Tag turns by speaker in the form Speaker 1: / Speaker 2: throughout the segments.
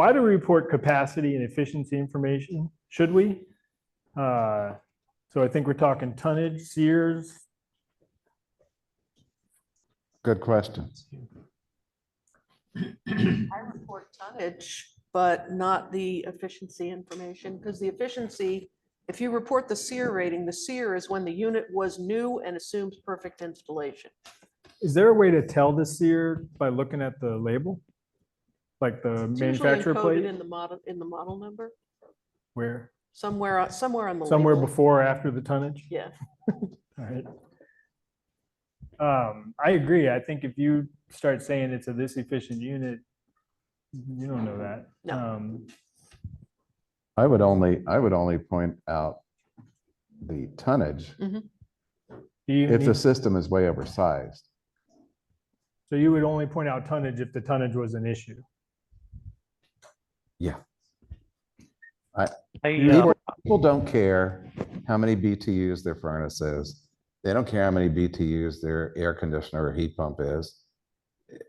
Speaker 1: Why do we report capacity and efficiency information? Should we? So I think we're talking tonnage, SEERs.
Speaker 2: Good question.
Speaker 3: I report tonnage, but not the efficiency information, because the efficiency, if you report the SEER rating, the SEER is when the unit was new and assumes perfect installation.
Speaker 1: Is there a way to tell the SEER by looking at the label? Like the
Speaker 3: It's usually
Speaker 1: manufacturer
Speaker 3: encoded
Speaker 1: plate?
Speaker 3: in the model number,
Speaker 1: Where?
Speaker 3: somewhere on the
Speaker 1: Somewhere
Speaker 3: label.
Speaker 1: before or after the tonnage?
Speaker 3: Yeah.
Speaker 1: All right. I agree. I think if you start saying it's a this efficient unit, you don't know that.
Speaker 3: No.
Speaker 2: I would only point out the tonnage
Speaker 3: Mhm.
Speaker 1: Do you
Speaker 2: if the
Speaker 1: need-
Speaker 2: system is way oversized.
Speaker 1: So you would only point out tonnage if the tonnage was an issue.
Speaker 2: Yeah.
Speaker 1: You-
Speaker 2: People don't care how many BTUs their furnace is. They don't care how many BTUs their air conditioner or heat pump is.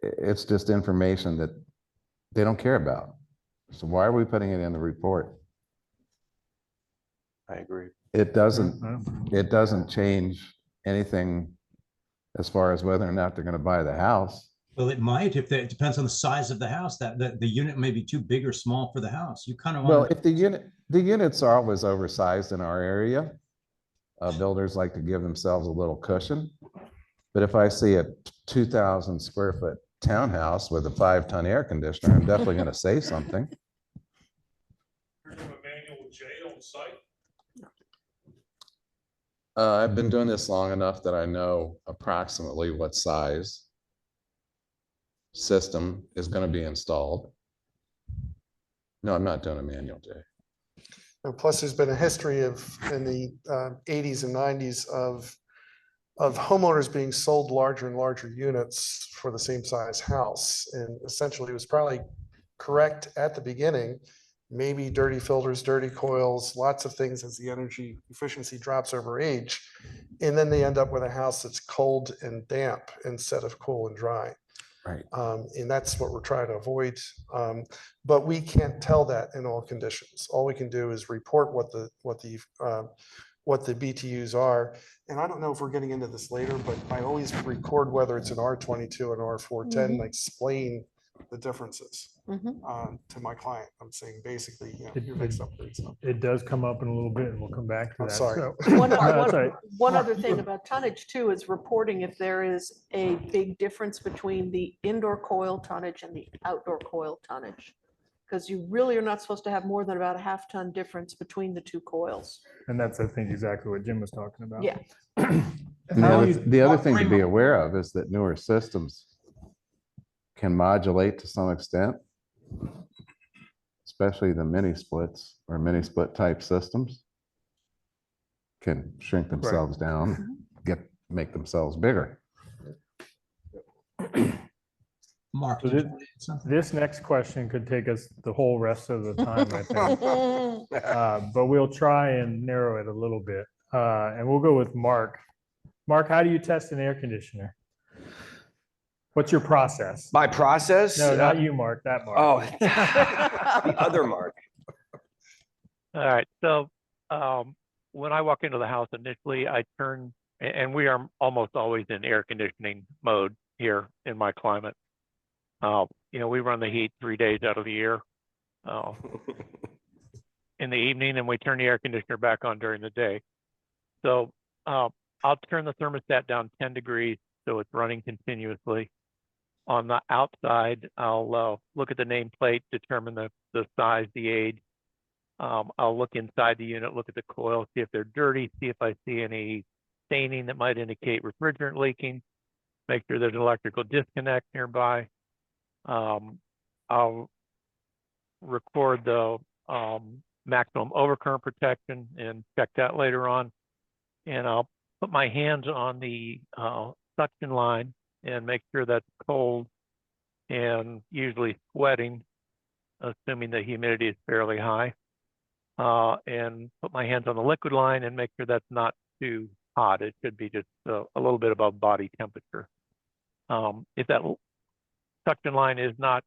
Speaker 2: It's just information that they don't care about. So why are we putting it in the report?
Speaker 4: I agree.
Speaker 2: It doesn't change anything as far as whether or not they're going to buy the house.
Speaker 5: Well, it might, if it depends on the size of the house, that the unit may be too big or small for the house. You kind of
Speaker 2: Well,
Speaker 5: want
Speaker 2: if the units are always oversized in our area, builders like to give themselves a little cushion. But if I see a 2,000 square foot townhouse with a 5-ton air conditioner, I'm definitely going to say something.
Speaker 6: You're doing a manual J on site?
Speaker 2: I've been doing this long enough that I know approximately what size system is going to be installed. No, I'm not doing a manual J.
Speaker 7: And plus, there's been a history of, in the 80s and 90s of homeowners being sold larger and larger units for the same size house. And essentially, it was probably correct at the beginning. Maybe dirty filters, dirty coils, lots of things as the energy efficiency drops over age. And then they end up with a house that's cold and damp instead of cool and dry.
Speaker 2: Right.
Speaker 7: And that's what we're trying to avoid. But we can't tell that in all conditions. All we can do is report what the BTUs are. And I don't know if we're getting into this later, but I always record whether it's an R22 and R410, and explain the differences to my client. I'm saying basically, you know, you're mixed up.
Speaker 1: It does come up in a little bit, and we'll come back to
Speaker 7: I'm
Speaker 1: that.
Speaker 7: sorry.
Speaker 1: So-
Speaker 3: One,
Speaker 1: That's all right.
Speaker 3: one other thing about tonnage too is reporting if there is a big difference between the indoor coil tonnage and the outdoor coil tonnage. Because you really are not supposed to have more than about a half-ton difference between the two coils.
Speaker 1: And that's, I think, exactly what Jim was talking about.
Speaker 3: Yeah.
Speaker 2: And the other thing to be aware of is that newer systems can modulate to some extent, especially the mini splits or mini split type systems can shrink themselves down, make themselves bigger.
Speaker 5: Mark.
Speaker 1: So
Speaker 5: did you want to add something?
Speaker 1: This next question could take us the whole rest of the time, I think. But we'll try and narrow it a little bit. And we'll go with Mark. Mark, how do you test an air conditioner? What's your process?
Speaker 4: My process?
Speaker 1: No, not you, Mark, that Mark.
Speaker 4: Oh, the other Mark.
Speaker 8: All right. So when I walk into the house initially, I turn, and we are almost always in air conditioning mode here in my climate. You know, we run the heat 3 days out of the year in the evening, and we turn the air conditioner back on during the day. So I'll turn the thermostat down 10 degrees so it's running continuously. On the outside, I'll look at the nameplate, determine the size, the age. I'll look inside the unit, look at the coils, see if they're dirty, see if I see any staining that might indicate refrigerant leaking, make sure there's an electrical disconnect nearby. I'll record the maximum overcurrent protection and check that later on. And I'll put my hands on the suction line and make sure that's cold and usually sweating, assuming the humidity is fairly high. And put my hands on the liquid line and make sure that's not too hot. It should be just a little bit above body temperature. If that suction line is not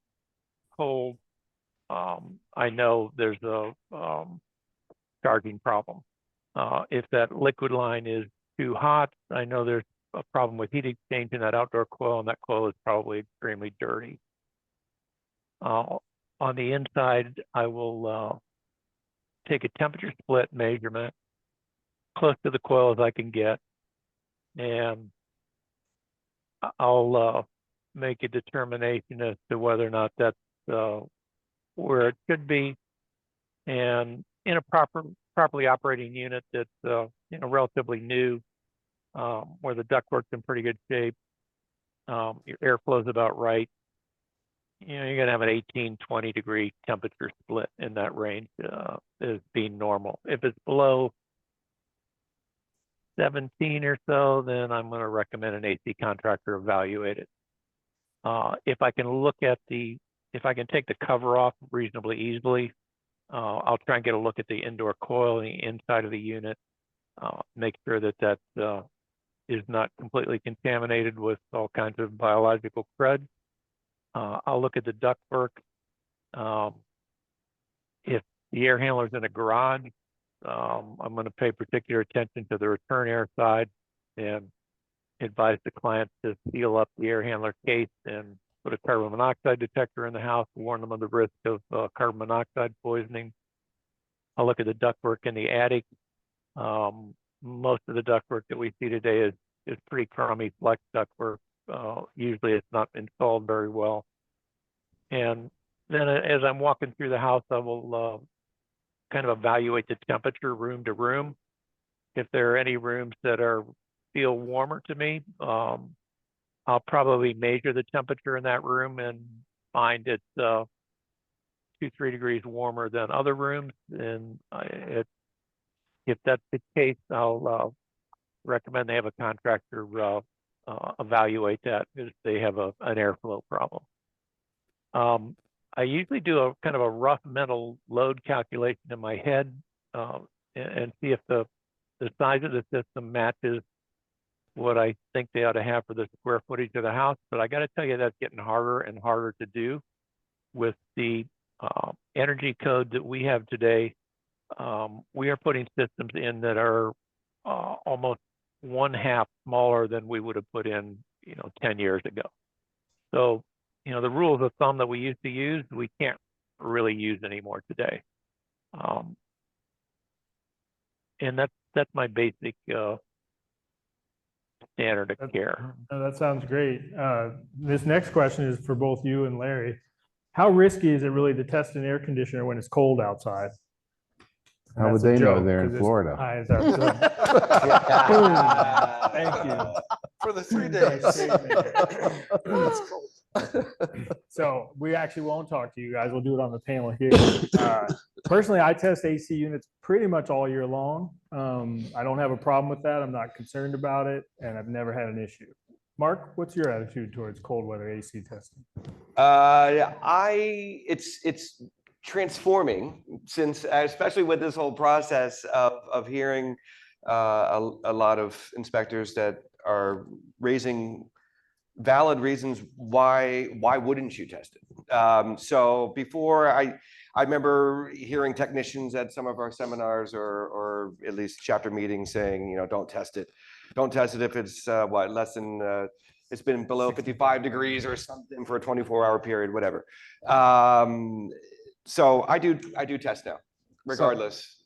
Speaker 8: cold, I know there's a charging problem. If that liquid line is too hot, I know there's a problem with heat exchange in that outdoor coil, and that coil is probably extremely dirty. On the inside, I will take a temperature split measurement close to the coil as I can get, and I'll make a determination as to whether or not that's where it should be. And in a properly operating unit that's relatively new, where the ductwork's in pretty good shape, your airflow is about right, you're going to have an 18-20 degree temperature split in that range as being normal. If it's below 17 or so, then I'm going to recommend an AC contractor evaluate it. If I can take the cover off reasonably easily, I'll try and get a look at the indoor coil and the inside of the unit, make sure that is not completely contaminated with all kinds of biological crud. I'll look at the ductwork. If the air handler's in a garage, I'm going to pay particular attention to the return air side and advise the client to seal up the air handler case and put a carbon monoxide detector in the house to warn them of the risk of carbon monoxide poisoning. I'll look at the ductwork in the attic. Most of the ductwork that we see today is pretty crummy flex ductwork. Usually it's not installed very well. And then as I'm walking through the house, I will kind of evaluate the temperature room to room. If there are any rooms that feel warmer to me, I'll probably measure the temperature in that room and find it's 2-3 degrees warmer than other rooms. And if that's the case, I'll recommend they have a contractor evaluate that if they have an airflow problem. I usually do a kind of a rough mental load calculation in my head and see if the size of the system matches what I think they ought to have for the square footage of the house. But I got to tell you, that's getting harder and harder to do with the energy code that we have today. We are putting systems in that are almost 1/2 smaller than we would have put in, 10 years ago. So, the rules of thumb that we used to use, we can't really use anymore today. And that's my basic standard of care.
Speaker 1: That sounds great. This next question is for both you and Larry. How risky is it really to test an air conditioner when it's cold outside?
Speaker 2: How would
Speaker 1: That's a
Speaker 2: they know
Speaker 1: joke,
Speaker 2: they're in
Speaker 1: 'cause it's
Speaker 2: Florida?
Speaker 1: high as our- Boom. Thank you.
Speaker 7: For the 3
Speaker 1: Nice
Speaker 7: days.
Speaker 1: statement.
Speaker 7: It's cold.
Speaker 1: So we actually won't talk to you guys. We'll do it on the panel here. Personally, I test AC units pretty much all year long. I don't have a problem with that. I'm not concerned about it, and I've never had an issue. Mark, what's your attitude towards cold weather AC testing?
Speaker 4: It's transforming since, especially with this whole process of hearing a lot of inspectors that are raising valid reasons why wouldn't you test it? So before I remember hearing technicians at some of our seminars or at least chapter meetings saying, don't test it. Don't test it if it's less than it's been below 55 degrees or something for a 24-hour period, whatever. So I do test now, regardless.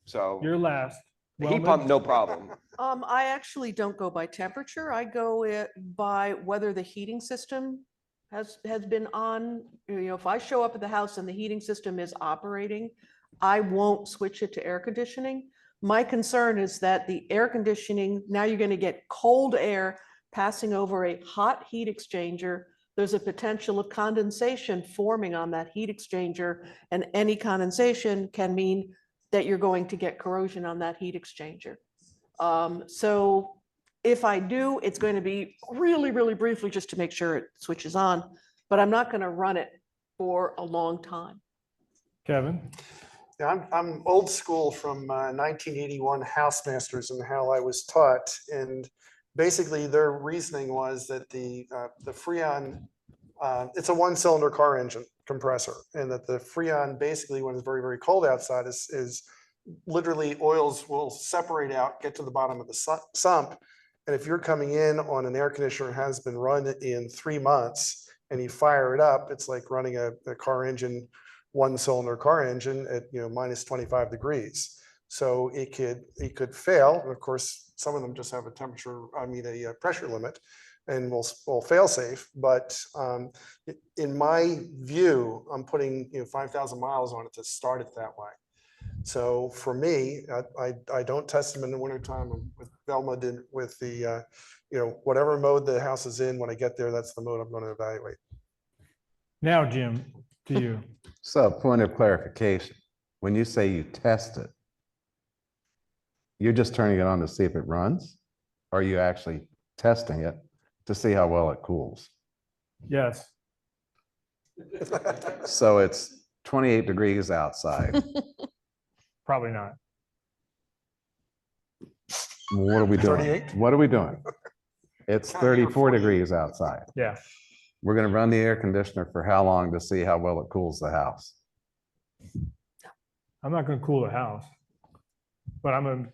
Speaker 4: So
Speaker 1: Your last.
Speaker 4: the heat pump, no problem.
Speaker 3: I actually don't go by temperature. I go by whether the heating system has been on. If I show up at the house and the heating system is operating, I won't switch it to air conditioning. My concern is that the air conditioning, now you're going to get cold air passing over a hot heat exchanger. There's a potential of condensation forming on that heat exchanger, and any condensation can mean that you're going to get corrosion on that heat exchanger. So if I do, it's going to be really, really briefly just to make sure it switches on, but I'm not going to run it for a long time.
Speaker 1: Kevin?
Speaker 7: Yeah, I'm old school from 1981 Housemasters and how I was taught. And basically their reasoning was that the Freon, it's a 1-cylinder car engine. compressor, and that the Freon basically, when it's very, very cold outside, is literally oils will separate out, get to the bottom of the sump. And if you're coming in on an air conditioner that has been run in 3 months and you fire it up, it's like running a car engine, 1-cylinder car engine at, minus 25 degrees. So it could fail. And of course, some of them just have a pressure limit and will fail safe. But in my view, I'm putting 5,000 miles on it to start it that way. So for me, I don't test them in the wintertime. With Velma did with the, whatever mode the house is in, when I get there, that's the mode I'm going to evaluate.
Speaker 1: Now, Jim, to you.
Speaker 2: So point of clarification, when you say you test it, you're just turning it on to see if it runs? Or are you actually testing it to see how well it cools?
Speaker 1: Yes.
Speaker 2: So it's 28 degrees outside.
Speaker 1: Probably not.
Speaker 2: What are we doing?
Speaker 7: 38?
Speaker 2: What are we doing? It's 34 degrees outside.
Speaker 1: Yeah.
Speaker 2: We're going to run the air conditioner for how long to see how well it cools the house?
Speaker 1: I'm not going to cool the house, but I'm going to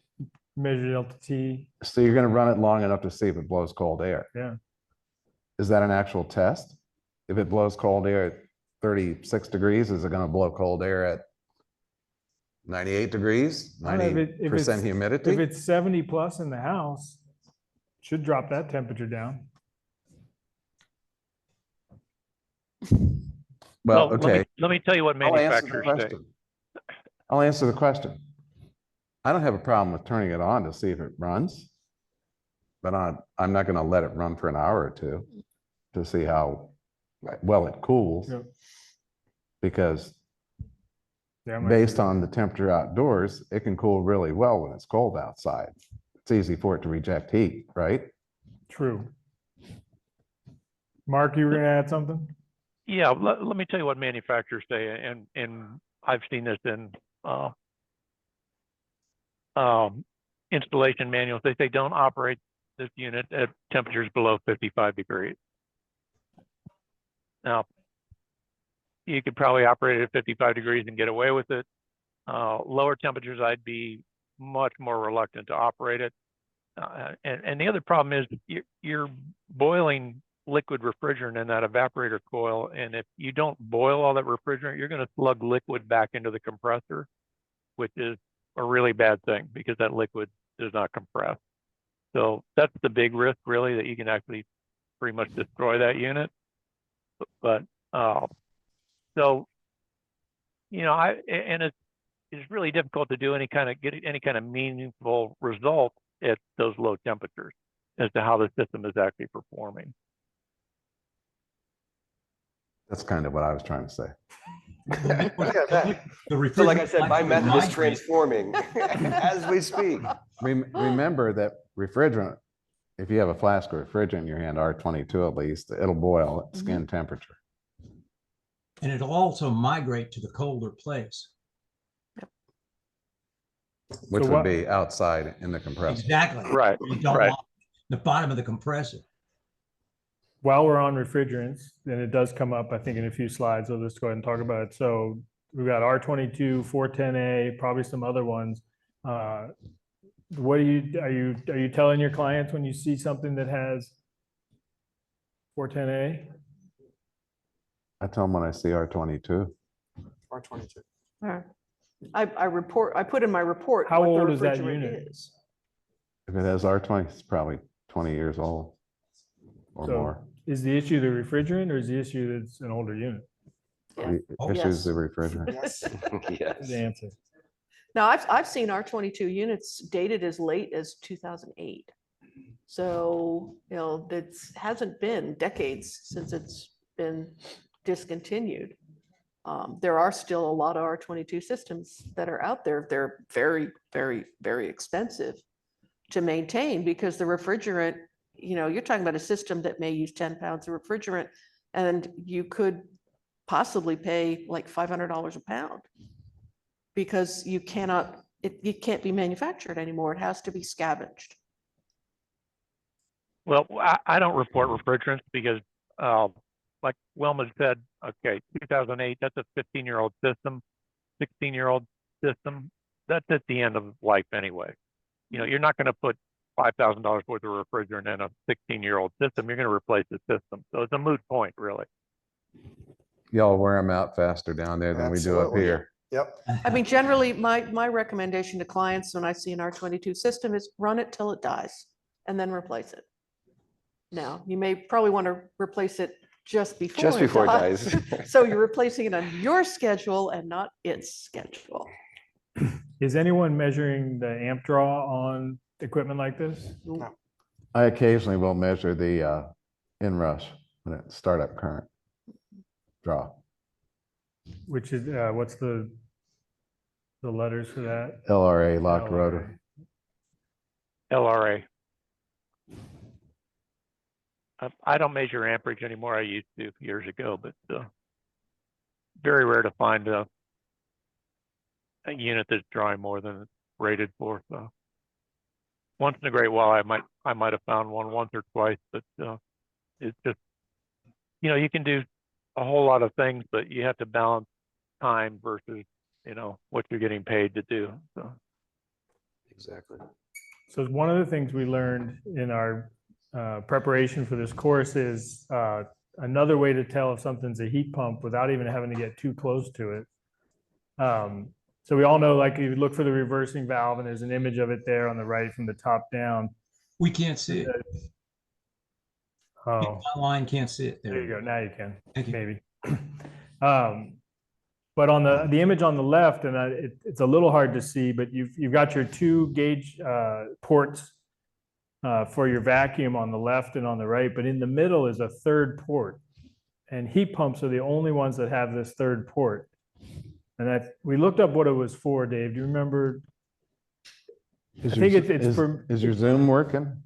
Speaker 1: measure delta T.
Speaker 2: So you're going to run it long enough to see if it blows cold air.
Speaker 1: Yeah.
Speaker 2: Is that an actual test? If it blows cold air at 36 degrees, is it going to blow cold air at 98 degrees,
Speaker 1: I don't know, if
Speaker 2: 90% humidity?
Speaker 1: If it's 70 plus in the house, should drop that temperature down.
Speaker 2: Well,
Speaker 8: let
Speaker 2: okay.
Speaker 8: me- Let me tell you what
Speaker 2: I'll answer the
Speaker 8: manufacturers say.
Speaker 2: question. I'll answer the question. I don't have a problem with turning it on to see if it runs, but I'm not going to let it run for an hour or two to see how well it cools.
Speaker 1: Yep.
Speaker 2: Because
Speaker 1: Yeah, I'm not
Speaker 2: based
Speaker 1: sure.
Speaker 2: on the temperature outdoors, it can cool really well when it's cold outside. It's easy for it to reject heat, right?
Speaker 1: True. Mark, you were going to add something?
Speaker 8: Yeah, let me tell you what manufacturers say, and I've seen this in installation manuals. They say don't operate this unit at temperatures below 55 degrees. Now, you could probably operate it at 55 degrees and get away with it. Lower temperatures, I'd be much more reluctant to operate it. And the other problem is you're boiling liquid refrigerant in that evaporator coil. And if you don't boil all that refrigerant, you're going to slug liquid back into the compressor, which is a really bad thing because that liquid does not compress. So that's the big risk, really, that you can actually pretty much destroy that unit. But so, it's really difficult to do get any kind of meaningful result at those low temperatures as to how the system is actually performing.
Speaker 2: That's kind of what I was trying to say.
Speaker 4: So like I said, my method is transforming as we speak.
Speaker 2: Remember that refrigerant, if you have a flask of refrigerant in your hand, R22 at least, it'll boil at skin temperature.
Speaker 5: And it'll also migrate to the colder place.
Speaker 2: Which
Speaker 1: So
Speaker 2: would
Speaker 1: what-
Speaker 2: be outside in the compressor.
Speaker 5: Exactly.
Speaker 8: Right,
Speaker 5: You don't
Speaker 8: right.
Speaker 5: want the bottom of the compressor.
Speaker 1: While we're on refrigerants, and it does come up, I think, in a few slides, I'll just go ahead and talk about it. So we've got R22, 410A, probably some other ones. What are you telling your clients when you see something that has 410A?
Speaker 2: I tell them when I see R22.
Speaker 7: R22.
Speaker 3: I put in my report.
Speaker 1: How
Speaker 3: what the
Speaker 1: old is that
Speaker 3: refrigerant
Speaker 1: unit?
Speaker 3: is.
Speaker 2: If it has R20, it's probably 20 years old or
Speaker 1: So
Speaker 2: more.
Speaker 1: is the issue the refrigerant, or is the issue that it's an older unit?
Speaker 3: Yeah.
Speaker 2: The
Speaker 5: Oh,
Speaker 2: issue is the
Speaker 3: yes.
Speaker 2: refrigerant.
Speaker 7: Yes.
Speaker 4: Yes.
Speaker 1: The answer.
Speaker 3: Now, I've seen R22 units dated as late as 2008. So, that hasn't been decades since it's been discontinued. There are still a lot of R22 systems that are out there. They're very, very, very expensive to maintain because the refrigerant, you're talking about a system that may use 10 pounds of refrigerant, and you could possibly pay like $500 a pound because it can't be manufactured anymore. It has to be scavenged.
Speaker 8: Well, I don't report refrigerants because like Wilma said, okay, 2008, that's a 15-year-old system, 16-year-old system. That's at the end of life anyway. You know, you're not going to put $5,000 worth of refrigerant in a 16-year-old system. You're going to replace the system. So it's a moot point, really.
Speaker 2: Y'all wear them out faster down there than we do up
Speaker 7: Absolutely.
Speaker 2: here.
Speaker 7: Yep.
Speaker 3: I mean, generally, my recommendation to clients when I see an R22 system is run it till it dies and then replace it. Now, you may probably want to replace it just before
Speaker 4: it dies.
Speaker 3: So you're replacing it on your schedule and not its schedule.
Speaker 1: Is anyone measuring the amp draw on equipment like this?
Speaker 2: I occasionally will measure the inrush when it startup current draw.
Speaker 1: Which is, what's the letters for that?
Speaker 2: LRA, locked rotor.
Speaker 8: LRA. I don't measure amperage anymore. I used to years ago, but very rare to find a unit that's drawing more than it's rated for. So once in a great while, I might have found one once or twice, but it's just, you know, you can do a whole lot of things, but you have to balance time versus, you know, what you're getting paid to do. So.
Speaker 4: Exactly.
Speaker 1: So one of the things we learned in our preparation for this course is another way to tell if something's a heat pump without even having to get too close to it. So we all know, like, you look for the reversing valve and there's an image of it there on the right from the top down.
Speaker 5: We can't see it.
Speaker 1: Oh,
Speaker 5: Online can't see it.
Speaker 1: there you go. Now you can,
Speaker 5: Thank you.
Speaker 1: maybe. But on the image on the left, and it's a little hard to see, but you've got your two gauge ports for your vacuum on the left and on the right, but in the middle is a third port. And heat pumps are the only ones that have this third port. And we looked up what it was for, Dave. Do you remember? I think it's for.
Speaker 2: Is your Zoom working?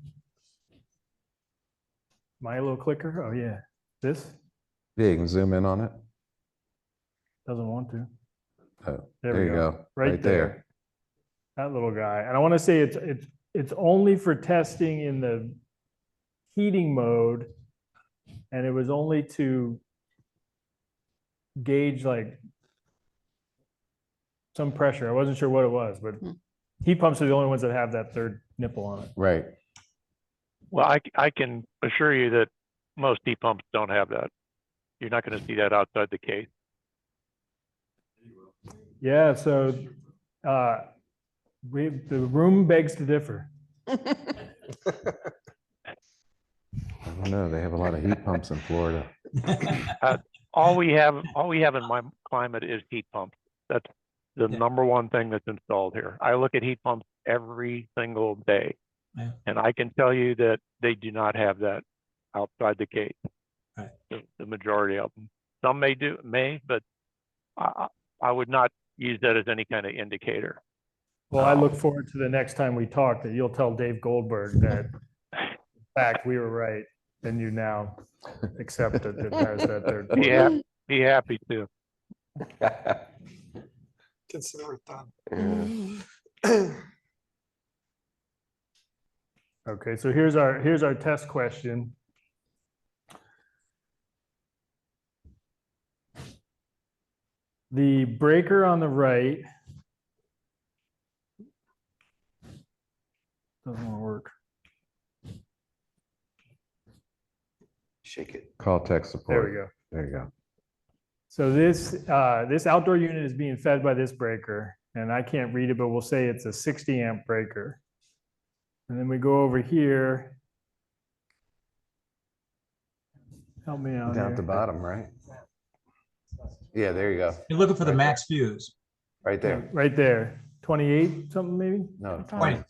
Speaker 1: My little clicker? Oh, yeah. This
Speaker 2: Yeah, you can zoom in on it.
Speaker 1: doesn't want to.
Speaker 2: Oh,
Speaker 1: There
Speaker 2: there
Speaker 1: we
Speaker 2: you
Speaker 1: go.
Speaker 2: go.
Speaker 1: Right there. That little guy. And I want to say it's only for testing in the heating mode. And it was only to gauge like some pressure. I wasn't sure what it was, but heat pumps are the only ones that have that third nipple on it.
Speaker 2: Right.
Speaker 8: Well, I can assure you that most heat pumps don't have that. You're not going to see that outside the case.
Speaker 1: Yeah, so the room begs to differ.
Speaker 2: I don't know. They have a lot of heat pumps in Florida.
Speaker 8: All we have in my climate is heat pumps. That's the number one thing that's installed here. I look at heat pumps every single day, and I can tell you that they do not have that outside the case.
Speaker 5: Right.
Speaker 8: The majority of them. Some may, but I would not use that as any kind of indicator.
Speaker 1: Well, I look forward to the next time we talk that you'll tell Dave Goldberg that, in fact, we were right, and you now accept it. It has that third port.
Speaker 8: Yeah, be happy to.
Speaker 7: Consider it done.
Speaker 1: Okay, so here's our test question. The breaker on the right doesn't want to work.
Speaker 4: Shake it.
Speaker 2: Call tech support.
Speaker 1: There we go.
Speaker 2: There you go.
Speaker 1: So this outdoor unit is being fed by this breaker, and I can't read it, but we'll say it's a 60 amp breaker. And then we go over here. Help me out
Speaker 2: Down at
Speaker 1: here.
Speaker 2: the bottom, right? Yeah, there you go.
Speaker 5: You're looking for the max fuse.
Speaker 2: Right there.
Speaker 1: Right there. 28 something maybe?
Speaker 2: No,
Speaker 5: 20.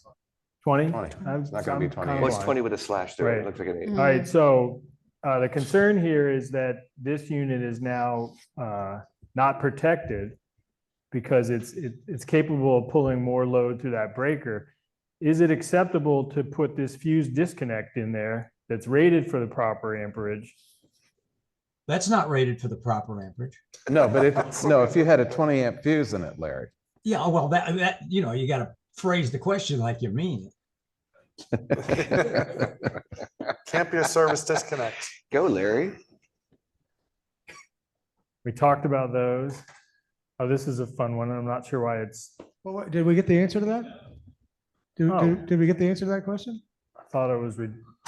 Speaker 1: 20?
Speaker 2: 20. It's not gonna be 28.
Speaker 4: Well, it's 20 with a slash through it.
Speaker 1: Right.
Speaker 4: It looks like an 8.
Speaker 1: All right, so the concern here is that this unit is now not protected because it's capable of pulling more load through that breaker. Is it acceptable to put this fuse disconnect in there that's rated for the proper amperage?
Speaker 5: That's not rated for the proper amperage.
Speaker 2: No, but if you had a 20 amp fuse in it, Larry.
Speaker 5: Yeah, well, that you know, you got to phrase the question like you mean it.
Speaker 7: Can't be a service disconnect.
Speaker 4: Go, Larry.
Speaker 1: We talked about those. Oh, this is a fun one. I'm not sure why it's,
Speaker 9: Well, did we get the answer to that?
Speaker 1: Oh.
Speaker 9: Did we get the answer to that question?
Speaker 1: I thought it was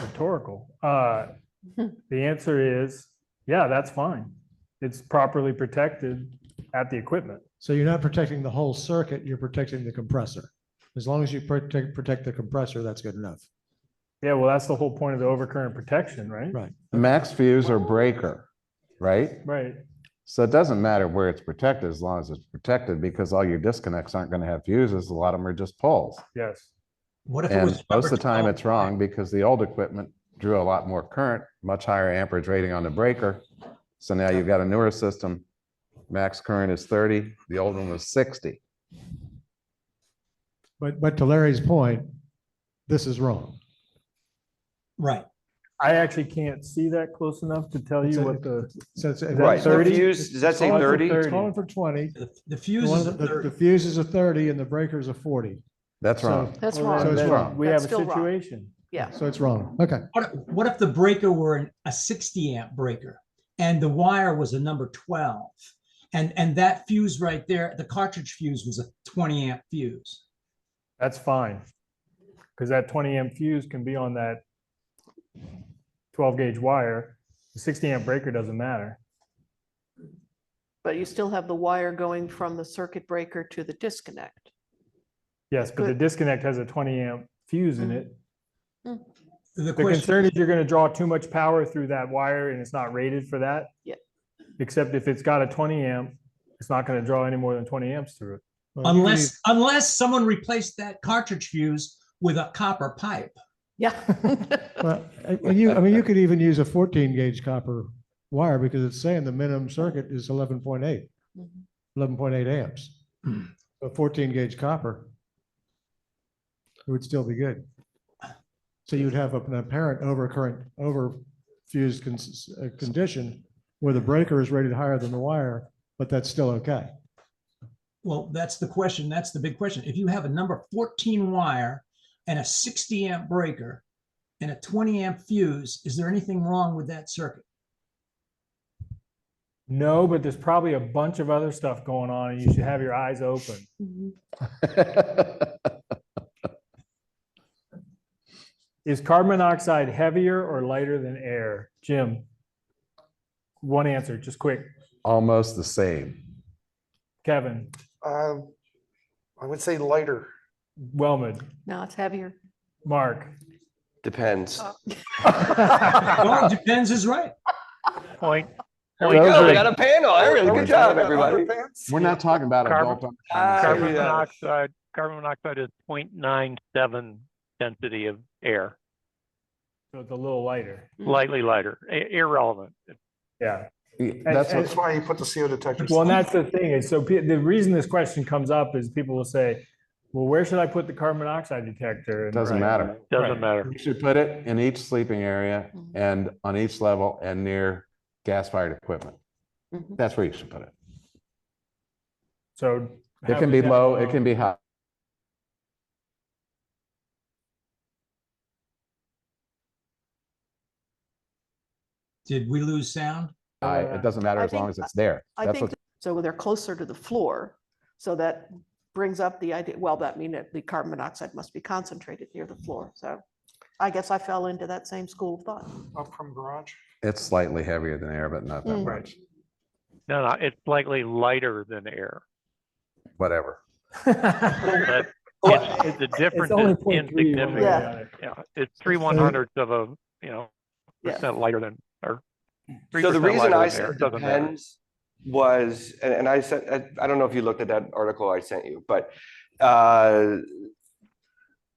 Speaker 1: rhetorical. The answer is, yeah, that's fine. It's properly protected at the equipment.
Speaker 9: So you're not protecting the whole circuit, you're protecting the compressor. As long as you protect the compressor, that's good enough.
Speaker 1: Yeah, well, that's the whole point of the overcurrent protection, right?
Speaker 9: Right.
Speaker 2: Max fuse or breaker, right?
Speaker 1: Right.
Speaker 2: So it doesn't matter where it's protected as long as it's protected, because all your disconnects aren't going to have fuses. A lot of them are just poles.
Speaker 1: Yes.
Speaker 5: What if it
Speaker 2: And
Speaker 5: was
Speaker 2: most of the
Speaker 5: number
Speaker 2: time
Speaker 5: 12?
Speaker 2: it's wrong because the old equipment drew a lot more current, much higher amperage rating on the breaker. So now you've got a newer system. Max current is 30. The old one was 60.
Speaker 9: But to Larry's point, this is wrong.
Speaker 5: Right.
Speaker 1: I actually can't see that close enough to tell you what the,
Speaker 9: So it's
Speaker 4: Right, the
Speaker 1: 30?
Speaker 4: fuse, does that say
Speaker 1: Calling for
Speaker 4: 30?
Speaker 1: 30.
Speaker 9: It's calling for 20.
Speaker 5: The fuse is a
Speaker 9: The
Speaker 5: 30.
Speaker 9: fuse is a 30 and the breaker is a 40.
Speaker 2: That's
Speaker 9: So-
Speaker 2: wrong.
Speaker 3: That's
Speaker 1: well,
Speaker 3: wrong.
Speaker 9: So it's
Speaker 1: then
Speaker 9: wrong.
Speaker 1: we have
Speaker 3: That's
Speaker 1: a
Speaker 3: still wrong.
Speaker 1: situation.
Speaker 3: Yeah.
Speaker 9: So it's wrong. Okay.
Speaker 5: What if the breaker were a 60 amp breaker and the wire was a number 12? And that fuse right there, the cartridge fuse was a 20 amp fuse.
Speaker 1: That's fine. Because that 20 amp fuse can be on that 12 gauge wire. The 60 amp breaker doesn't matter.
Speaker 3: But you still have the wire going from the circuit breaker to the disconnect.
Speaker 1: Yes, but the
Speaker 3: Good.
Speaker 1: disconnect has a 20 amp fuse in it.
Speaker 5: The
Speaker 1: The
Speaker 5: question
Speaker 1: concern is you're going to draw too much power through that wire and it's not rated for that.
Speaker 3: Yeah.
Speaker 1: Except if it's got a 20 amp, it's not going to draw any more than 20 amps through it.
Speaker 9: Well, you can use-
Speaker 5: unless someone replaced that cartridge fuse with a copper pipe.
Speaker 3: Yeah.
Speaker 9: Well, you could even use a 14 gauge copper wire because it's saying the minimum circuit is 11.8,
Speaker 3: Mhm.
Speaker 9: 11.8 amps. A 14 gauge copper, it would still be good. So you'd have an apparent overfused condition where the breaker is rated higher than the wire, but that's still okay.
Speaker 5: Well, that's the question. That's the big question. If you have a number 14 wire and a 60 amp breaker and a 20 amp fuse, is there anything wrong with that circuit?
Speaker 1: No, but there's probably a bunch of other stuff going on and you should have your eyes open.
Speaker 3: Mhm.
Speaker 1: Is carbon monoxide heavier or lighter than air? Jim? One answer, just quick.
Speaker 2: Almost the same.
Speaker 1: Kevin?
Speaker 7: I would say lighter.
Speaker 1: Wellman?
Speaker 3: No, it's heavier.
Speaker 1: Mark?
Speaker 4: Depends.
Speaker 5: Well, it depends is right.
Speaker 8: Point.
Speaker 4: There we
Speaker 2: Those
Speaker 4: go.
Speaker 2: are-
Speaker 4: We got a panel. Good job, everybody.
Speaker 2: We're not talking about
Speaker 8: Carbon-
Speaker 2: adult.
Speaker 8: Carbon
Speaker 4: yeah.
Speaker 8: monoxide is 0.97 density of air,
Speaker 1: So it's a little lighter.
Speaker 8: slightly lighter, irrelevant.
Speaker 1: Yeah.
Speaker 2: That's
Speaker 1: And-
Speaker 2: what,
Speaker 7: That's why you put the CO detectors.
Speaker 1: Well, and that's the thing is, so the reason this question comes up is people will say, well, where should I put the carbon monoxide detector? And-
Speaker 2: doesn't matter.
Speaker 8: Doesn't
Speaker 1: Right.
Speaker 8: matter.
Speaker 2: You should put it in each sleeping area
Speaker 3: Mhm.
Speaker 2: and on each level and near gas-fired equipment.
Speaker 3: Mhm.
Speaker 2: That's where you should put it.
Speaker 1: So.
Speaker 2: It
Speaker 1: have
Speaker 2: can be
Speaker 1: down
Speaker 2: low, it can be high.
Speaker 5: Did we lose sound?
Speaker 2: It doesn't matter
Speaker 3: I
Speaker 2: as long
Speaker 3: think-
Speaker 2: as it's there.
Speaker 3: I
Speaker 2: That's
Speaker 3: think,
Speaker 2: what,
Speaker 3: so they're closer to the floor. So that brings up the idea, well, that means that the carbon monoxide must be concentrated near the floor. So I guess I fell into that same school of thought.
Speaker 7: Up from garage.
Speaker 2: it's slightly heavier than air, but not that
Speaker 3: Mm.
Speaker 2: much.
Speaker 8: No, it's slightly lighter than air.
Speaker 2: Whatever.
Speaker 8: But
Speaker 1: Well,
Speaker 8: the difference
Speaker 1: only
Speaker 8: is
Speaker 1: 0.3 one way or
Speaker 8: insignificant.
Speaker 1: the
Speaker 3: Yeah.
Speaker 1: other.
Speaker 8: Yeah, it's 3/100ths of a,
Speaker 3: Yeah.
Speaker 8: percent lighter than, or
Speaker 4: So
Speaker 8: 3%
Speaker 4: the reason
Speaker 8: lighter
Speaker 4: I
Speaker 8: than air.
Speaker 4: said
Speaker 8: Doesn't matter.
Speaker 4: depends was, and I said, I don't know if you looked at that article I sent you, but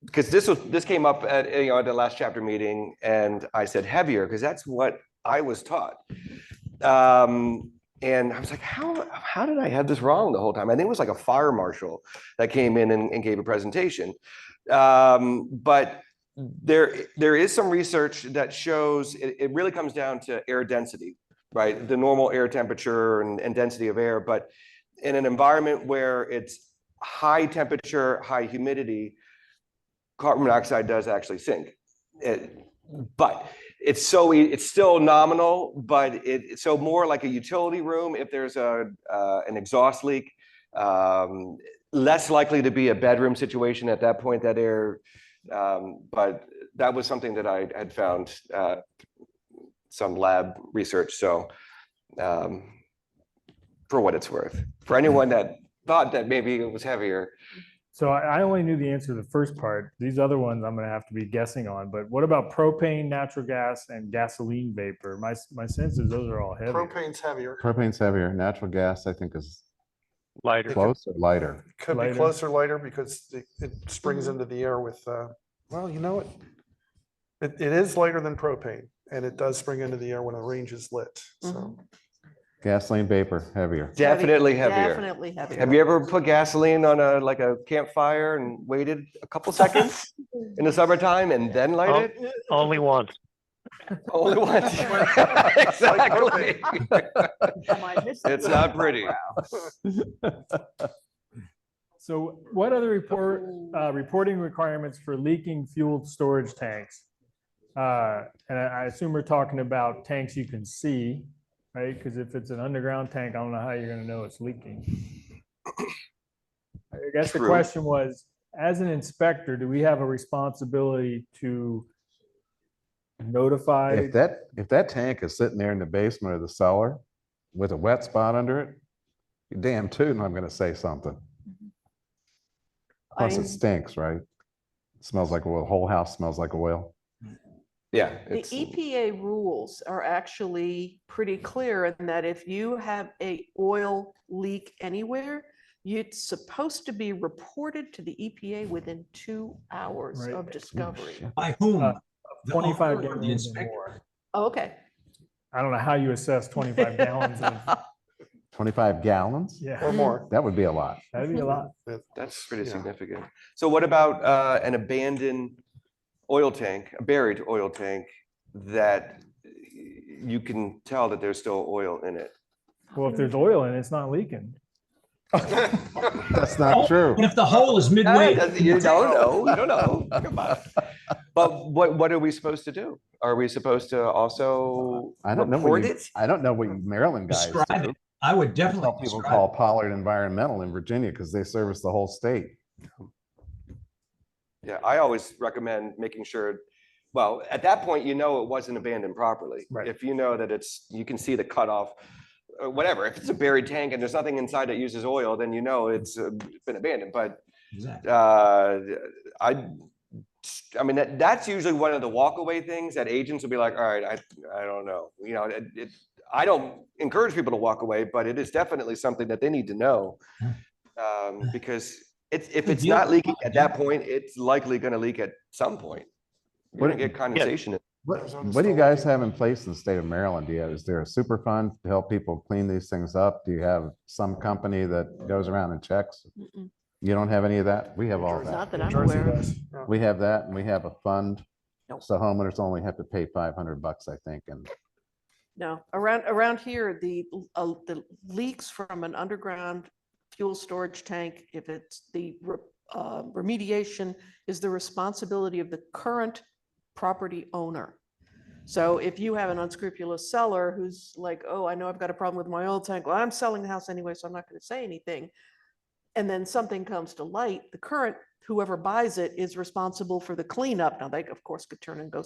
Speaker 4: because this came up at, at the last chapter meeting and I said heavier because that's what I was taught. And I was like, how did I have this wrong the whole time? I think it was like a fire marshal that came in and gave a presentation. But there is some research that shows it really comes down to air density, right? The normal air temperature and density of air. But in an environment where it's high temperature, high humidity, carbon monoxide does actually sink. But it's still nominal, but so more like a utility room if there's an exhaust leak. Less likely to be a bedroom situation at that point, that air. But that was something that I had found some lab research. So for what it's worth, for anyone that thought that maybe it was heavier.
Speaker 1: So I only knew the answer to the first part. These other ones I'm gonna have to be guessing on, but what about propane, natural gas, and gasoline vapor? My sense is those are all heavy.
Speaker 7: Propane's heavier.
Speaker 2: Propane's heavier. Natural gas, I think, is
Speaker 8: Lighter.
Speaker 2: close or lighter.
Speaker 7: Could be
Speaker 1: Lighter.
Speaker 7: closer lighter because it springs into the air with, well, you know what? It is lighter than propane and it does spring into the air when a range is lit. So
Speaker 2: Gasoline vapor, heavier.
Speaker 4: Definitely heavier.
Speaker 3: Definitely heavier.
Speaker 4: Have you ever put gasoline on a campfire and waited a couple seconds in the summertime and then light
Speaker 8: Oh.
Speaker 4: it?
Speaker 8: Only once.
Speaker 4: Only once. Exactly.
Speaker 3: Am I missing
Speaker 4: It's
Speaker 3: something?
Speaker 4: not pretty.
Speaker 1: So what other reporting requirements for leaking fuel storage tanks? And I assume we're talking about tanks you can see, right? Because if it's an underground tank, I don't know how you're gonna know it's leaking. I guess the
Speaker 4: True.
Speaker 1: question was, as an inspector, do we have a responsibility to notify?
Speaker 2: If that tank is sitting there in the basement of the cellar with a wet spot under it, you're damn tootin' I'm gonna say something. Plus
Speaker 3: I-
Speaker 2: it stinks, right? Smells like oil. Whole house smells like oil.
Speaker 4: Yeah.
Speaker 3: The
Speaker 4: it's-
Speaker 3: EPA rules are actually pretty clear in that if you have a oil leak anywhere, it's supposed to be reported to the EPA within 2 hours
Speaker 1: Right.
Speaker 3: of discovery.
Speaker 5: By whom?
Speaker 1: Uh,
Speaker 5: The
Speaker 1: 25
Speaker 5: owner or the
Speaker 1: gallons and
Speaker 5: inspector?
Speaker 1: more.
Speaker 3: Oh, okay.
Speaker 1: I don't know how you assess 25 gallons of,
Speaker 2: 25 gallons?
Speaker 7: or
Speaker 1: yeah,
Speaker 7: more.
Speaker 2: That would be a lot.
Speaker 1: that'd be a lot.
Speaker 4: That's pretty
Speaker 7: Yeah.
Speaker 4: significant. So what about an abandoned oil tank, a buried oil tank that you can tell that there's still oil in it?
Speaker 1: Well, if there's oil in it, it's not leaking.
Speaker 2: That's not true.
Speaker 5: And if the hole is midway.
Speaker 4: You don't know, you don't know. Come on. But what are we supposed to do? Are we supposed to also
Speaker 2: I don't know
Speaker 4: report
Speaker 2: what you,
Speaker 4: it?
Speaker 2: I don't know what you Maryland guys
Speaker 5: Describe
Speaker 2: do.
Speaker 5: it. I would definitely.
Speaker 2: Some people
Speaker 5: describe
Speaker 2: call
Speaker 5: it.
Speaker 2: Pollard Environmental in Virginia because they service the whole state.
Speaker 4: Yeah, I always recommend making sure, well, at that point, you know it wasn't abandoned properly.
Speaker 1: Right.
Speaker 4: If you know that you can see the cutoff, or whatever, if it's a buried tank and there's nothing inside that uses oil, then you know it's been abandoned. But
Speaker 5: Exactly.
Speaker 4: I mean, that's usually one of the walkaway things that agents will be like, all right, I don't know. You know, I don't encourage people to walk away, but it is definitely something that they need to know. Because if it's not leaking at that point, it's likely going to leak at some point. You're going to get condensation.
Speaker 2: What do you guys have in place in the state of Maryland? Is there a super fund to help people clean these things up? Do you have some company that goes around and checks?
Speaker 3: Mm-mm.
Speaker 2: You don't have any of that? We have all that.
Speaker 3: Not that
Speaker 7: New
Speaker 3: I'm
Speaker 7: Jersey
Speaker 3: aware of.
Speaker 7: does, yeah.
Speaker 2: We have that and we have a fund.
Speaker 3: Nope.
Speaker 2: So homeowners only have to pay $500, I think. And
Speaker 3: No, around here, the leaks from an underground fuel storage tank, if it's the remediation is the responsibility of the current property owner. So if you have an unscrupulous seller who's like, oh, I know I've got a problem with my oil tank. Well, I'm selling the house anyway, so I'm not going to say anything. And then something comes to light, the current, whoever buys it is responsible for the cleanup. Now they, of course, could turn and go,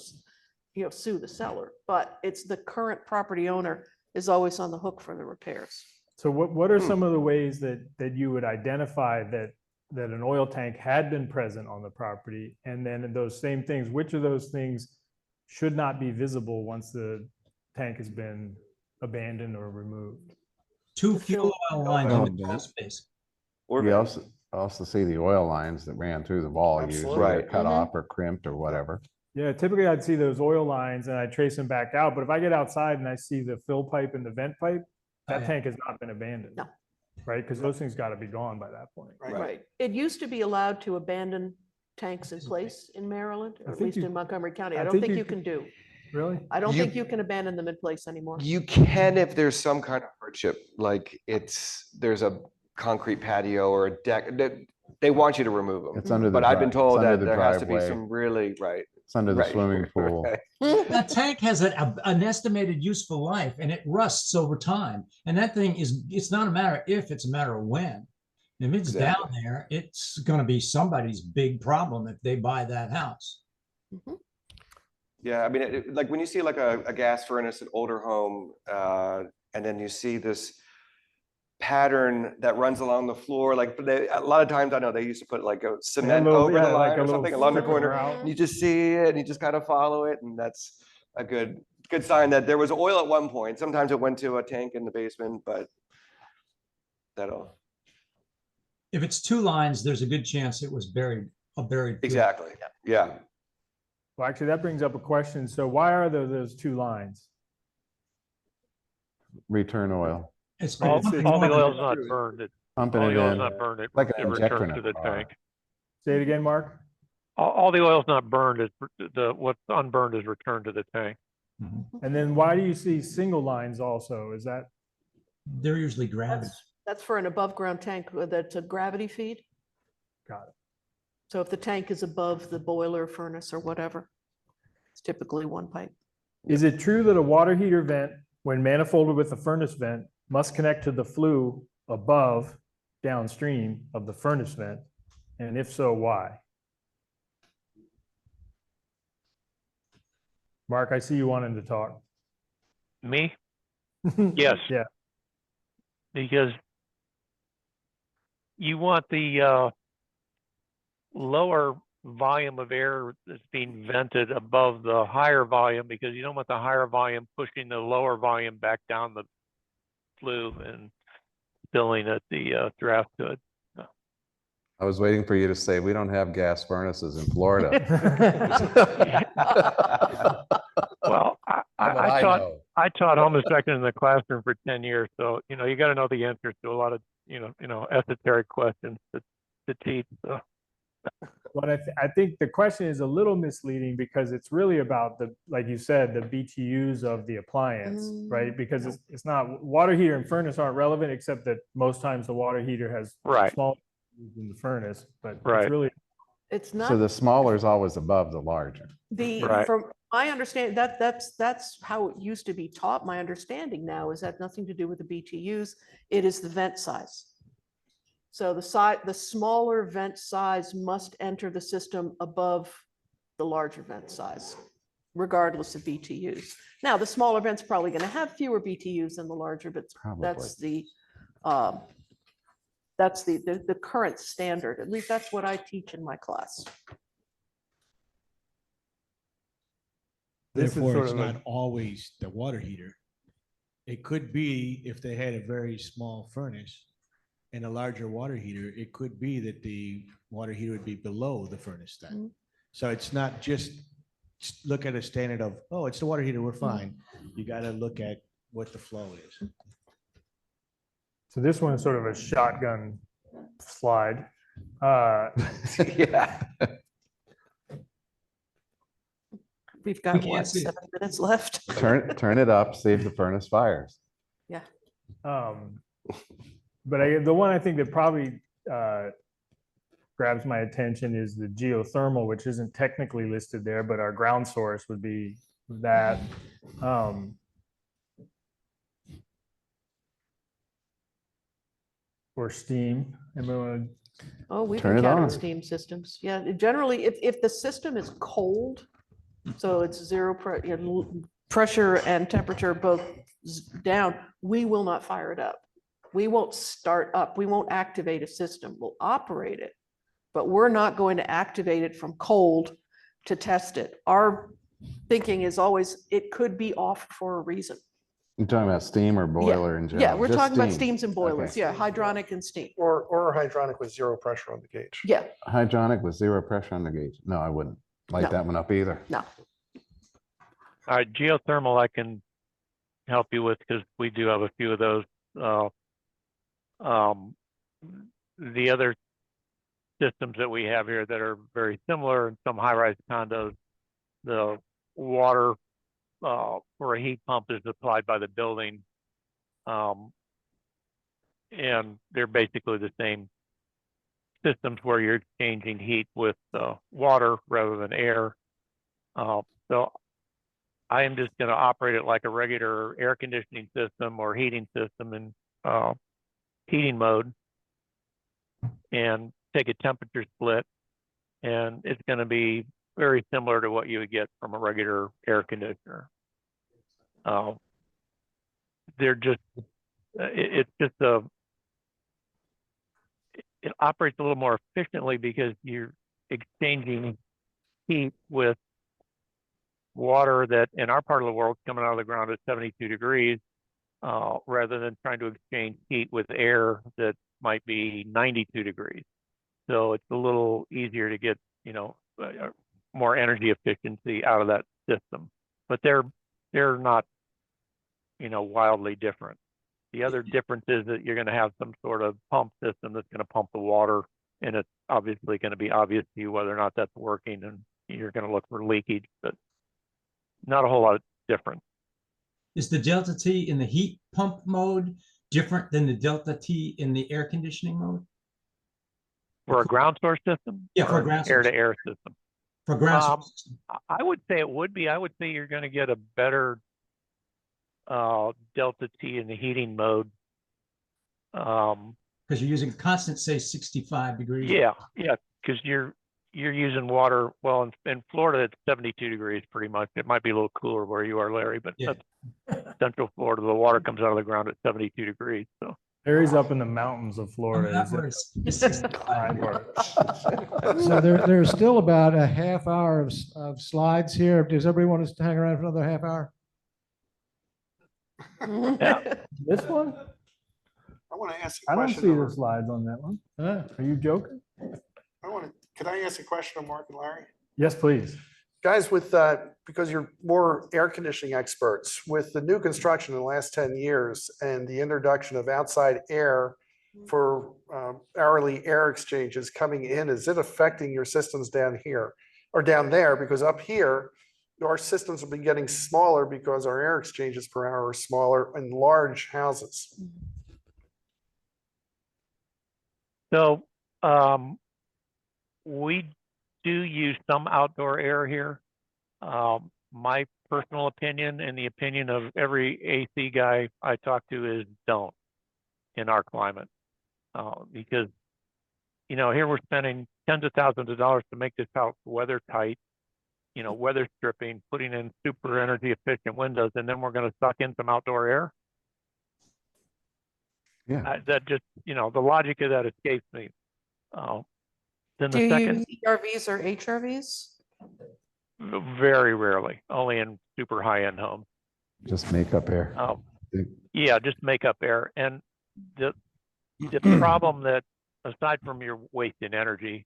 Speaker 3: sue the seller, but it's the current property owner is always on the hook for the repairs.
Speaker 1: So what are some of the ways that you would identify that an oil tank had been present on the property? And then in those same things, which of those things should not be visible once the tank has been abandoned or removed?
Speaker 5: 2 fuel oil lines in
Speaker 2: Oh,
Speaker 5: the
Speaker 2: no.
Speaker 5: crawl space.
Speaker 4: Or
Speaker 2: you also see the oil lines that ran through the wall, usually
Speaker 7: Absolutely.
Speaker 2: they're
Speaker 4: Right.
Speaker 2: cut
Speaker 3: Mhm.
Speaker 2: off or crimped or whatever.
Speaker 1: Yeah, typically I'd see those oil lines and I trace them back out. But if I get outside and I see the fill pipe and the vent pipe,
Speaker 5: Oh,
Speaker 1: that
Speaker 5: yeah.
Speaker 1: tank has not been abandoned.
Speaker 3: No.
Speaker 1: Right? Because those things got to be gone by that point.
Speaker 3: Right. It used to be allowed to abandon tanks in place in Maryland,
Speaker 1: I
Speaker 3: or at
Speaker 1: think
Speaker 3: least
Speaker 1: you-
Speaker 3: in Montgomery County.
Speaker 1: I
Speaker 3: I don't
Speaker 1: think
Speaker 3: think
Speaker 1: you
Speaker 3: you
Speaker 1: can-
Speaker 3: can do.
Speaker 1: Really?
Speaker 3: I don't
Speaker 4: You-
Speaker 3: think you can abandon them in place anymore.
Speaker 4: You can if there's some kind of hardship, like there's a concrete patio or a deck, they want you to remove them.
Speaker 2: It's under the.
Speaker 4: But I've been
Speaker 2: it's
Speaker 4: told
Speaker 2: under
Speaker 4: that
Speaker 2: the
Speaker 4: there has to be
Speaker 2: driveway.
Speaker 4: some really, right.
Speaker 2: It's under the
Speaker 4: Right,
Speaker 2: swimming pool.
Speaker 4: right.
Speaker 5: That tank has an estimated useful life and it rusts over time. And that thing it's not a matter if, it's a matter of when. If it's down
Speaker 4: Exactly.
Speaker 5: there, it's gonna be somebody's big problem if they buy that house.
Speaker 4: Yeah, I mean, like when you see like a gas furnace, an older home, and then you see this pattern that runs along the floor, like a lot of times I know they used to put like a cement
Speaker 1: little-
Speaker 4: over the
Speaker 1: yeah, like
Speaker 4: line
Speaker 1: a
Speaker 4: or
Speaker 1: little
Speaker 4: something along the
Speaker 1: strip of
Speaker 4: corner.
Speaker 1: grout.
Speaker 4: And you just see it and you just kind of follow it. And that's a good sign that there was oil at one point. Sometimes it went to a tank in the basement, but that'll,
Speaker 5: If it's two lines, there's a good chance it was buried, a buried. field.
Speaker 4: exactly. Yeah.
Speaker 1: Well, actually, that brings up a question. So why are there those two lines?
Speaker 2: Return oil,
Speaker 5: It's
Speaker 1: Right,
Speaker 8: All,
Speaker 1: it's- it's
Speaker 8: all the
Speaker 1: one
Speaker 8: oil's
Speaker 1: of
Speaker 8: not
Speaker 1: the two.
Speaker 8: burned.
Speaker 2: pumping
Speaker 8: All
Speaker 2: it
Speaker 8: the oil's
Speaker 2: in.
Speaker 8: not burned.
Speaker 2: Like an
Speaker 8: It
Speaker 2: injector
Speaker 8: returns
Speaker 2: in
Speaker 8: to
Speaker 2: a
Speaker 8: the
Speaker 2: car.
Speaker 8: tank.
Speaker 1: Say it again, Mark.
Speaker 8: All the oil's not burned. What's unburned is returned to the tank.
Speaker 1: And then why do you see single lines also? Is that,
Speaker 5: They're usually gravity.
Speaker 3: That's for an above ground tank that's a gravity feed.
Speaker 1: got it.
Speaker 3: So if the tank is above the boiler, furnace or whatever, it's typically one pipe.
Speaker 1: Is it true that a water heater vent, when manifolded with a furnace vent, must connect to the flue above downstream of the furnace vent? And if so, why? Mark, I see you wanting to talk.
Speaker 8: Me? Yes.
Speaker 1: Yeah,
Speaker 8: Because you want the lower volume of air that's being vented above the higher volume, because you don't want the higher volume pushing the lower volume back down the flue and filling at the draft hood.
Speaker 2: I was waiting for you to say, we don't have gas furnaces in Florida.
Speaker 8: Well, I taught home inspection in the classroom for 10 years, so you got to know the answers to a lot of esoteric questions to teach. So.
Speaker 1: But I think the question is a little misleading because it's really about like you said, the BTUs of the appliance, right? Because it's not, water heater and furnace aren't relevant, except that most times the water heater has
Speaker 8: Right.
Speaker 1: small in the furnace, but
Speaker 8: Right.
Speaker 1: it's really,
Speaker 3: It's
Speaker 2: So
Speaker 3: not
Speaker 2: the smaller is always above the larger.
Speaker 8: Right.
Speaker 3: from my understanding, that's how it used to be taught. My understanding now is that nothing to do with the BTUs. It is the vent size. So the smaller vent size must enter the system above the larger vent size, regardless of BTUs. Now, the smaller vent's probably going to have fewer BTUs than the larger, but
Speaker 2: Probably.
Speaker 3: that's the current standard. At least that's what I teach in my class.
Speaker 1: this is
Speaker 10: Therefore,
Speaker 1: sort
Speaker 10: it's
Speaker 1: of a-
Speaker 10: not always the water heater. It could be if they had a very small furnace and a larger water heater, it could be that the water heater would be below the furnace then. So it's not just look at a standard of, oh, it's the water heater, we're fine. You got to look at what the flow is.
Speaker 1: so this one is sort of a shotgun slide.
Speaker 4: Yeah.
Speaker 3: We've got
Speaker 5: can't
Speaker 3: what,
Speaker 5: see it.
Speaker 3: 7 minutes left?
Speaker 2: Turn it up, see if the furnace fires.
Speaker 1: But the one I think that probably grabs my attention is the geothermal, which isn't technically listed there, but our ground source would be that. Or steam. Anyone
Speaker 3: Oh, we've
Speaker 2: Turn it
Speaker 3: encountered
Speaker 2: on.
Speaker 3: steam systems. Yeah, generally, if the system is cold, so it's pressure and temperature both down, we will not fire it up. We won't start up. We won't activate a system. We'll operate it, but we're not going to activate it from cold to test it. Our thinking is always, it could be off for a reason.
Speaker 2: You're talking about steam or boiler in general?
Speaker 3: Yeah, we're
Speaker 2: Just
Speaker 3: talking about
Speaker 2: steam.
Speaker 3: steams and boilers.
Speaker 2: Okay.
Speaker 3: Yeah, hydronic and steam.
Speaker 7: Or hydronic with zero pressure on the gauge.
Speaker 3: Yeah,
Speaker 2: Hydronic with zero pressure on the gauge? No, I wouldn't light
Speaker 3: No.
Speaker 2: that one up either.
Speaker 3: no.
Speaker 8: All right, geothermal I can help you with because we do have a few of those. The other systems that we have here that are very similar in some high-rise condos, the water for a heat pump is supplied by the building. And they're basically the same systems where you're exchanging heat with water rather than air. So I am just going to operate it like a regular air conditioning system or heating system in heating mode and take a temperature split. And it's going to be very similar to what you would get from a regular air conditioner. They're just, it's just it operates a little more efficiently because you're exchanging heat with water that in our part of the world is coming out of the ground at 72 degrees, rather than trying to exchange heat with air that might be 92 degrees. So it's a little easier to get, more energy efficiency out of that system. But they're not, wildly different. The other difference is that you're going to have some sort of pump system that's going to pump the water, and it's obviously going to be obvious to you whether or not that's working, and you're going to look for leakage, but not a whole lot of difference.
Speaker 5: Is the Delta T in the heat pump mode different than the Delta T in the air conditioning mode?
Speaker 8: For a ground source system?
Speaker 5: Yeah, for
Speaker 8: or
Speaker 5: a ground
Speaker 8: air
Speaker 5: source.
Speaker 8: to air system.
Speaker 5: For ground source system.
Speaker 8: I would say it would be. I would say you're going to get a better Delta T in the heating mode.
Speaker 5: Because you're using constant, say 65 degrees.
Speaker 8: Yeah, because you're using water. Well, in Florida, it's 72 degrees pretty much. It might be a little cooler where you are, Larry, but
Speaker 5: Yeah.
Speaker 8: that's Central Florida. The water comes out of the ground at 72 degrees. So
Speaker 1: Harry's up in the mountains of Florida.
Speaker 5: That
Speaker 1: He's in
Speaker 5: was
Speaker 1: the
Speaker 5: 65.
Speaker 1: part.
Speaker 9: So there's still about a half hour of slides here. Does everybody want us to hang around for another half hour?
Speaker 1: This one?
Speaker 7: I want to ask a
Speaker 1: I don't
Speaker 7: question.
Speaker 1: see
Speaker 7: of-
Speaker 1: the slides on that one.
Speaker 9: Huh?
Speaker 1: Are you joking?
Speaker 7: Can I ask a question of Mark and Larry?
Speaker 1: Yes, please.
Speaker 7: Guys, because you're more air conditioning experts, with the new construction in the last 10 years and the introduction of outside air for hourly air exchanges coming in, is it affecting your systems down here or down there? Because up here, our systems have been getting smaller because our air exchanges per hour are smaller in large houses.
Speaker 8: So we do use some outdoor air here. My personal opinion and the opinion of every AC guy I talk to is don't in our climate. Because, here we're spending tens of thousands of dollars to make this house weather tight, weather stripping, putting in super energy efficient windows, and then we're going to suck in some outdoor air.
Speaker 2: Yeah.
Speaker 8: That just, the logic of that escapes me. Then
Speaker 3: Do
Speaker 8: the
Speaker 3: you
Speaker 8: second,
Speaker 3: use ERVs or HRVs?
Speaker 8: very rarely, only in super high end homes.
Speaker 2: Just make up air.
Speaker 8: Yeah, just make up air. And the problem that, aside from your wasting energy,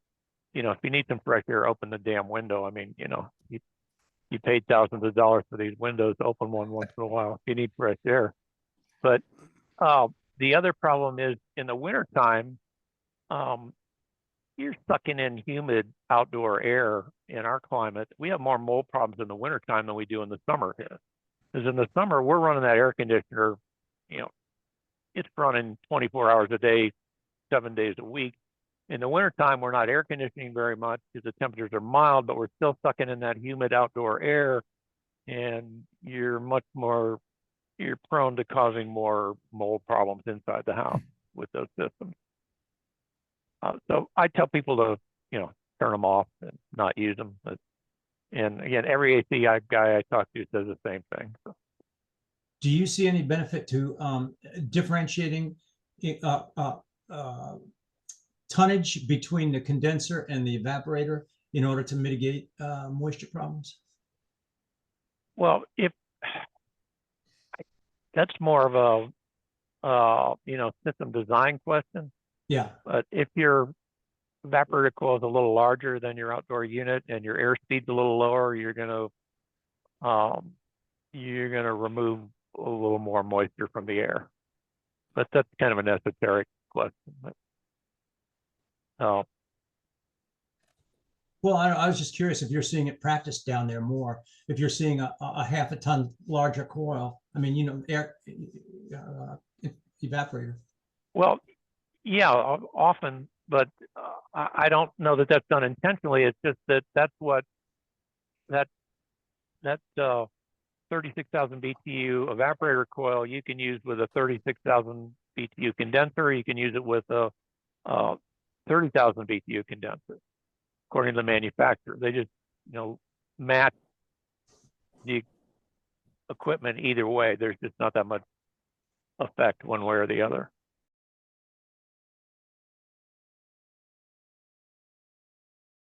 Speaker 8: if you need some fresh air, open the damn window. I mean, you paid thousands of dollars for these windows, open one once in a while if you need fresh air. But the other problem is in the wintertime, you're sucking in humid outdoor air in our climate. We have more mold problems in the wintertime than we do in the summer here. Because in the summer, we're running that air conditioner, it's running 24 hours a day, 7 days a week. In the wintertime, we're not air conditioning very much because the temperatures are mild, but we're still sucking in that humid outdoor air, and you're prone to causing more mold problems inside the house with those systems. So I tell people to, turn them off and not use them. And again, every AC guy I talk to says the same thing. So.
Speaker 5: Do you see any benefit to differentiating tonnage between the condenser and the evaporator in order to mitigate moisture problems?
Speaker 8: Well, that's more of a system design question.
Speaker 5: Yeah.
Speaker 8: But if your evaporator coil is a little larger than your outdoor unit and your air speed's a little lower, you're gonna remove a little more moisture from the air. But that's kind of an esoteric question.
Speaker 5: Well, I was just curious if you're seeing it practiced down there more. If you're seeing a half a ton larger coil, I mean, air evaporator.
Speaker 8: Well, yeah, often, but I don't know that that's done intentionally. It's just that that's that 36,000 BTU evaporator coil you can use with a 36,000 BTU condenser. You can use it with a 30,000 BTU condenser, according to the manufacturer. They just, match the equipment either way. There's just not that much effect one way or the other.